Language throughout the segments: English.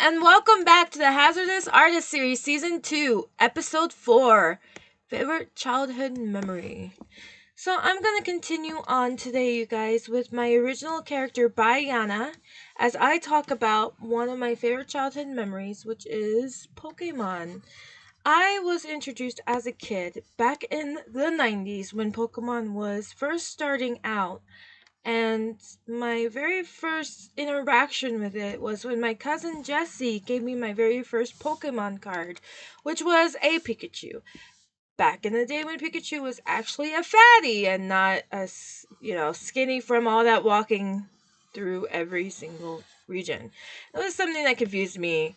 and welcome back to the Hazardous Artist Series Season 2, Episode 4, Favorite Childhood Memory. So I'm going to continue on today, you guys, with my original character, Bayana, as I talk about one of my favorite childhood memories, which is Pokemon. I was introduced as a kid back in the 90s when Pokemon was first starting out. And my very first interaction with it was when my cousin Jessie gave me my very first Pokemon card, which was a Pikachu. Back in the day when Pikachu was actually a fatty and not skinny from all that walking through every single region. It was something that confused me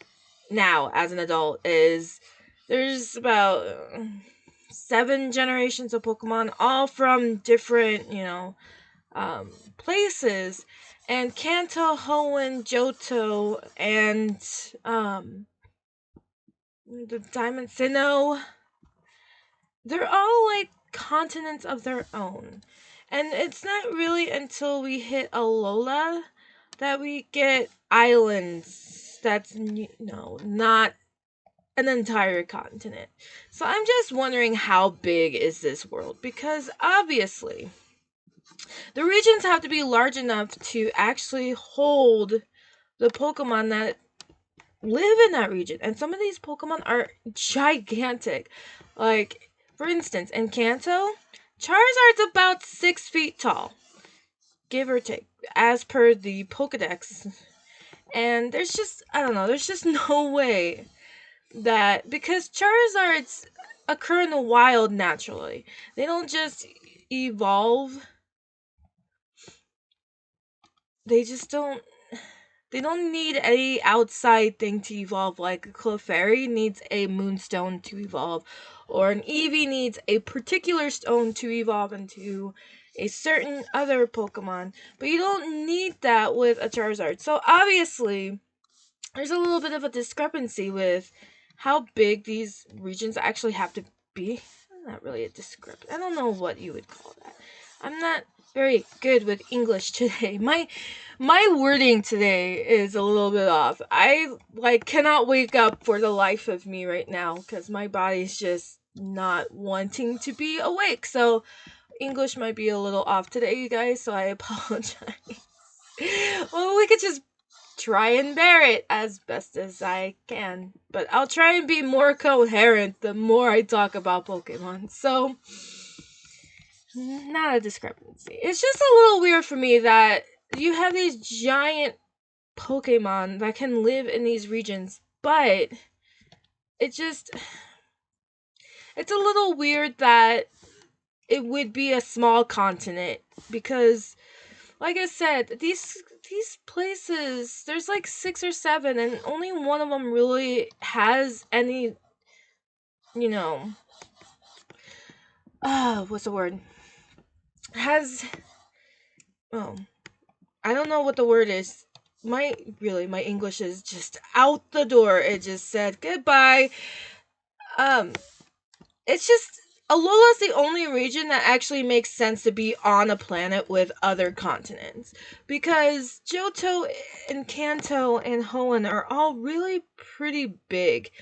now as an adult is there's about 7 generations of Pokemon, all from different, places, and Kanto, Hoenn, Johto, and the Diamond Sinnoh, they're all like continents of their own. And it's not really until we hit Alola that we get islands that's, not an entire continent. So I'm just wondering how big is this world? Because obviously, the regions have to be large enough to actually hold the Pokemon that live in that region. And some of these Pokemon are gigantic. Like, for instance, in Kanto, Charizard's about 6 feet tall, give or take, as per the Pokedex. And there's just, I don't know, there's just no way that, because Charizards occur in the wild naturally. They don't just evolve. They just don't. They don't need any outside thing to evolve, like a Clefairy needs a Moonstone to evolve, or an Eevee needs a particular stone to evolve into a certain other Pokemon. But you don't need that with a Charizard. So obviously, there's a little bit of a discrepancy with how big these regions actually have to be. Not really a discrepancy. I don't know what you would call that. I'm not very good with English today. My wording today is a little bit off. I cannot wake up for the life of me right now because my body's just not wanting to be awake. So English might be a little off today, you guys, so I apologize. Well, we could just try and bear it as best as I can. But I'll try and be more coherent the more I talk about Pokemon. So, not a discrepancy. It's just a little weird for me that you have these giant Pokemon that can live in these regions, but it's a little weird that it would be a small continent because, like I said, these places, there's like 6 or 7, and only one of them really has any, what's the word? Has, oh, I don't know what the word is. My English is just out the door. It just said goodbye. Um, it's just Alola's the only region that actually makes sense to be on a planet with other continents. Because Johto and Kanto and Hoenn are all really pretty big.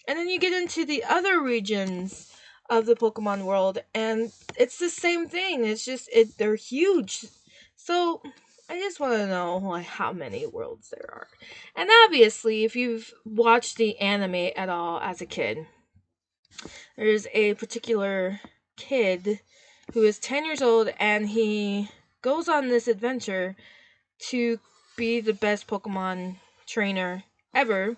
And then you get into the other regions of the Pokemon world and it's the same thing. It's just they're huge. So I just want to know how many worlds there are. And obviously, if you've watched the anime at all as a kid, there's a particular kid who is 10 years old and he goes on this adventure to be the best Pokemon trainer ever.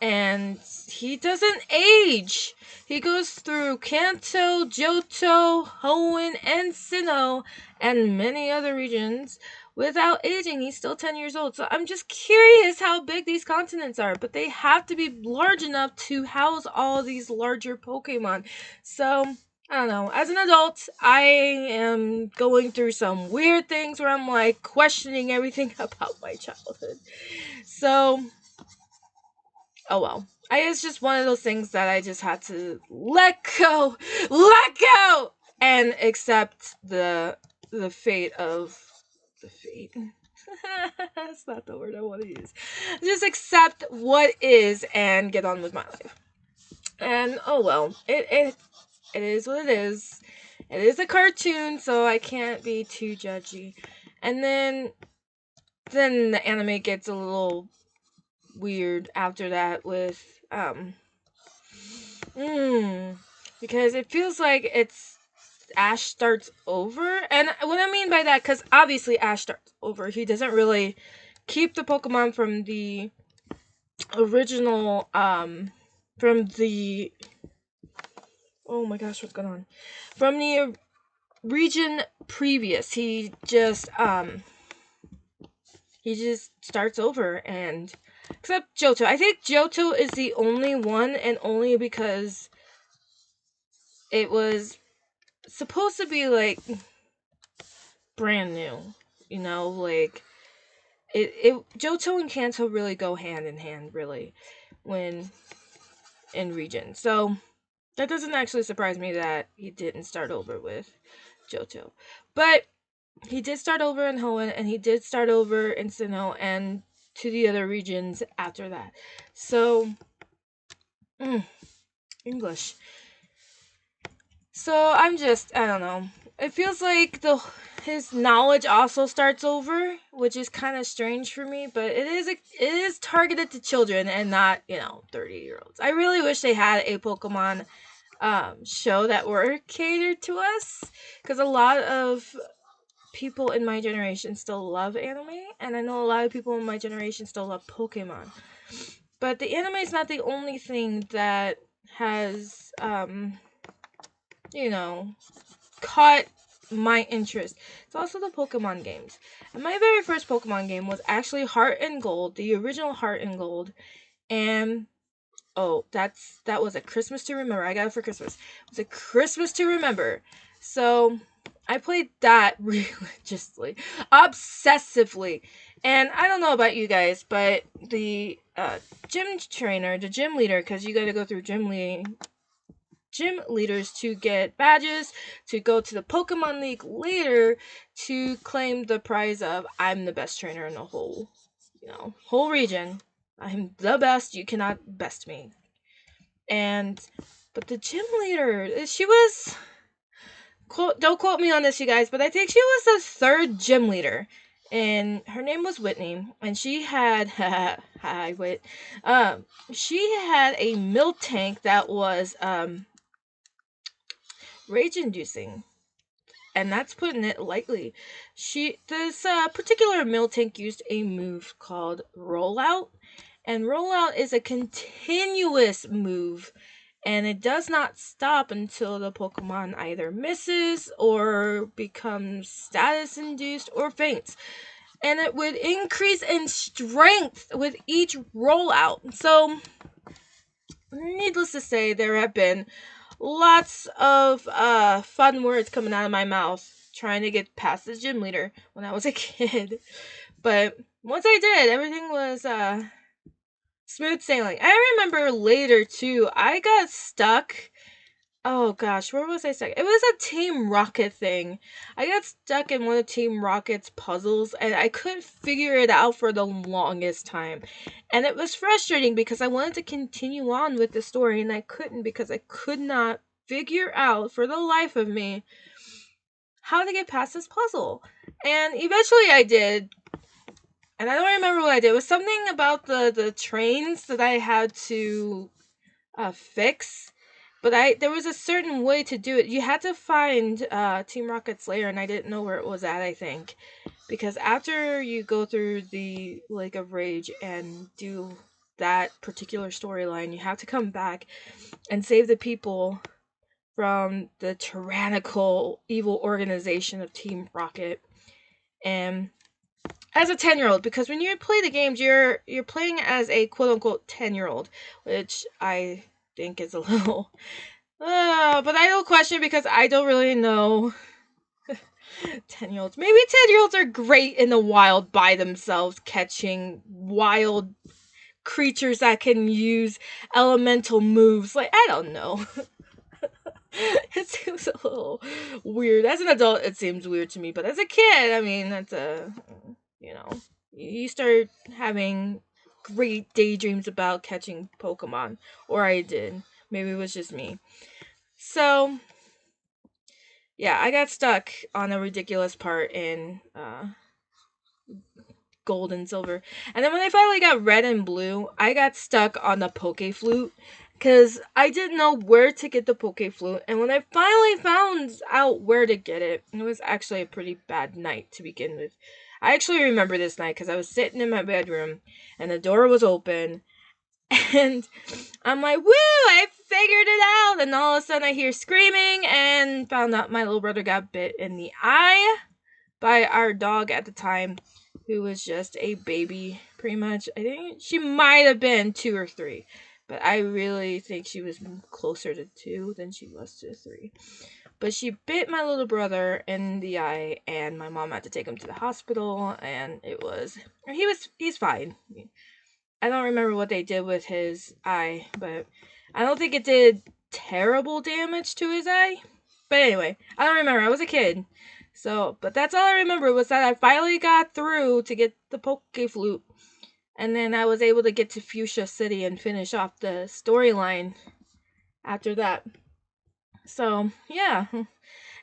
And he doesn't age. He goes through Kanto, Johto, Hoenn, and Sinnoh, and many other regions without aging. He's still 10 years old. So I'm just curious how big these continents are. But they have to be large enough to house all these larger Pokemon. So, I don't know. As an adult, I am going through some weird things where I'm like questioning everything about my childhood. So, oh well. It's just one of those things that I just had to let go, and accept the fate of the fate. That's not the word I want to use. Just accept what is and get on with my life. And oh well, it is what it is. It is a cartoon, so I can't be too judgy. And then the anime gets a little weird after that with because it feels like it's Ash starts over. And what I mean by that, because obviously Ash starts over. He doesn't really keep the Pokemon from the original from the oh my gosh, what's going on? From the region previous. He just starts over, and except Johto. I think Johto is the only one, and only because it was supposed to be like brand new. You know, like it Johto and Kanto really go hand in hand, really, when in region. So that doesn't actually surprise me that he didn't start over with Johto. But he did start over in Hoenn, and he did start over in Sinnoh, and to the other regions after that. So, English. So I don't know. It feels like his knowledge also starts over, which is kind of strange for me. But it is targeted to children and not 30-year-olds. I really wish they had a Pokemon show that were catered to us, because a lot of people in my generation still love anime, and I know a lot of people in my generation still love Pokemon. But the anime is not the only thing that has caught my interest. It's also the Pokemon games. And my very first Pokemon game was actually Heart and Gold, the original Heart and Gold. And that was a Christmas to remember. I got it for Christmas. It was a Christmas to remember. So I played that religiously, obsessively. And I don't know about you guys, but the gym trainer, the gym leader, because you got to go through gym leaders to get badges, to go to the Pokemon League later to claim the prize of I'm the best trainer in the whole region. I'm the best. You cannot best me. But the gym leader, she was, don't quote me on this, you guys, but I think she was the third gym leader. And her name was Whitney, and she had, hi, Whit, she had a milk tank that was, rage-inducing. And that's putting it lightly. This particular milk tank used a move called Rollout, and Rollout is a continuous move, and it does not stop until the Pokemon either misses or becomes status induced or faints. And it would increase in strength with each rollout. So, needless to say, there have been lots of fun words coming out of my mouth trying to get past the gym leader when I was a kid. But once I did, everything was smooth sailing. I remember later too, I got stuck. Oh gosh, where was I stuck? It was a Team Rocket thing. I got stuck in one of Team Rocket's puzzles, and I couldn't figure it out for the longest time. And it was frustrating because I wanted to continue on with the story, and I couldn't because I could not figure out for the life of me how to get past this puzzle. And eventually I did. And I don't remember what I did. It was something about the trains that I had to fix. But there was a certain way to do it. You had to find Team Rocket's lair, and I didn't know where it was at, I think. Because after you go through the Lake of Rage and do that particular storyline, you have to come back and save the people from the tyrannical, evil organization of Team Rocket. And as a 10-year-old, because when you play the games, you're playing as a quote-unquote 10-year-old, which I think is a little but I don't question, because I don't really know 10-year-olds. Maybe 10-year-olds are great in the wild by themselves, catching wild creatures that can use elemental moves. Like, I don't know. It seems a little weird. As an adult, it seems weird to me, but as a kid, I mean, that's you start having great daydreams about catching Pokemon. Or I did. Maybe it was just me. So, yeah, I got stuck on a ridiculous part in gold and silver. And then when I finally got red and blue, I got stuck on the Poke Flute because I didn't know where to get the Poke Flute. And when I finally found out where to get it, it was actually a pretty bad night to begin with. I actually remember this night because I was sitting in my bedroom and the door was open. And I'm like, woo, I figured it out. And all of a sudden I hear screaming and found out my little brother got bit in the eye by our dog at the time, who was just a baby, pretty much. I think she might have been 2 or 3, but I really think she was closer to 2 than she was to 3. But she bit my little brother in the eye, and my mom had to take him to the hospital, and he's fine. I don't remember what they did with his eye, but I don't think it did terrible damage to his eye. But anyway, I don't remember. I was a kid. So, but that's all I remember was that I finally got through to get the Poke Flute. And then I was able to get to Fuchsia City and finish off the storyline after that. So, yeah. And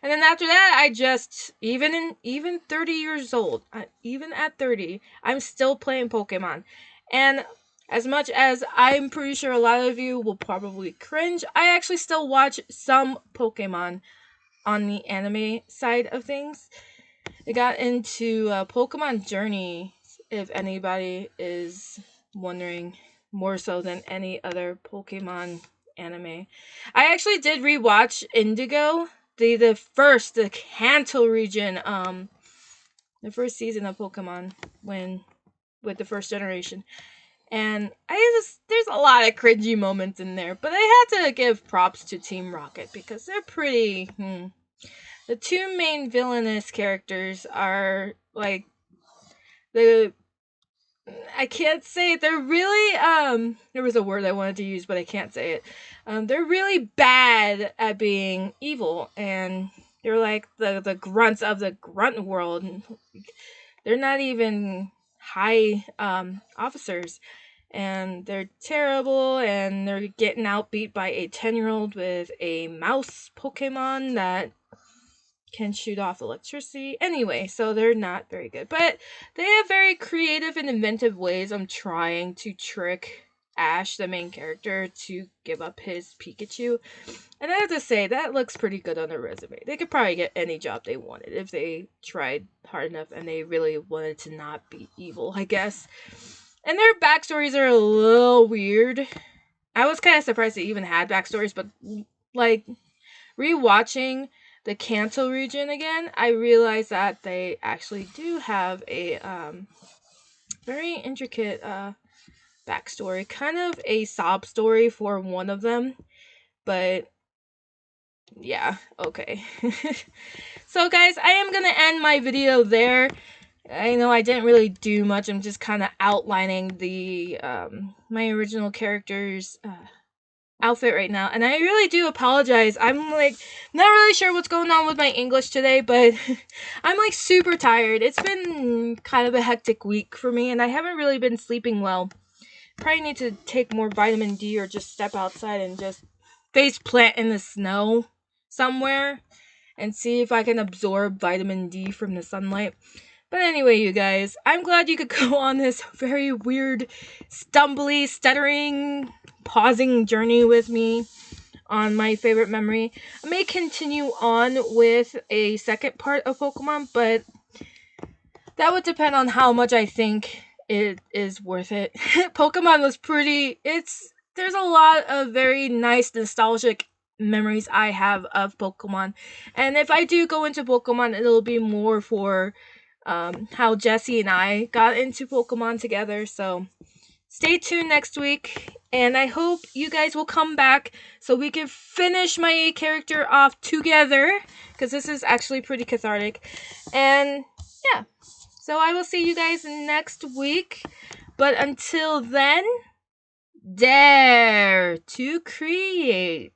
then after that, I just, even 30 years old, even at 30, I'm still playing Pokemon. And as much as I'm pretty sure a lot of you will probably cringe, I actually still watch some Pokemon on the anime side of things. I got into Pokemon Journey, if anybody is wondering, more so than any other Pokemon anime. I actually did rewatch Indigo, the Kanto region, the first season of Pokemon with the first generation. And there's a lot of cringy moments in there, but I had to give props to Team Rocket because they're pretty. The 2 main villainous characters are like I can't say it. They're really there was a word I wanted to use, but I can't say it. They're really bad at being evil, and they're like the grunts of the grunt world. They're not even high officers, and they're terrible, and they're getting outbeat by a 10-year-old with a mouse Pokemon that can shoot off electricity. Anyway, so they're not very good. But they have very creative and inventive ways of trying to trick Ash, the main character, to give up his Pikachu. And I have to say, that looks pretty good on their resume. They could probably get any job they wanted if they tried hard enough and they really wanted to not be evil, I guess. And their backstories are a little weird. I was kind of surprised they even had backstories, but like rewatching the Kanto region again, I realized that they actually do have a very intricate backstory, kind of a sob story for one of them, but yeah, okay. So guys, I am gonna end my video there. I know I didn't really do much. I'm just kind of outlining the my original character's outfit right now, and I really do apologize. I'm like not really sure what's going on with my English today, but I'm like super tired. It's been kind of a hectic week for me, and I haven't really been sleeping well. Probably need to take more vitamin D or just step outside and just face plant in the snow somewhere and see if I can absorb vitamin D from the sunlight. But anyway, you guys, I'm glad you could go on this very weird, stumbly, stuttering, pausing journey with me on my favorite memory. I may continue on with a second part of Pokemon, but that would depend on how much I think it is worth it. Pokemon was there's a lot of very nice, nostalgic memories I have of Pokemon. And if I do go into Pokemon, it'll be more for how Jesse and I got into Pokemon together. So stay tuned next week, and I hope you guys will come back so we can finish my character off together, because this is actually pretty cathartic. And yeah, so I will see you guys next week, but until then, dare to create.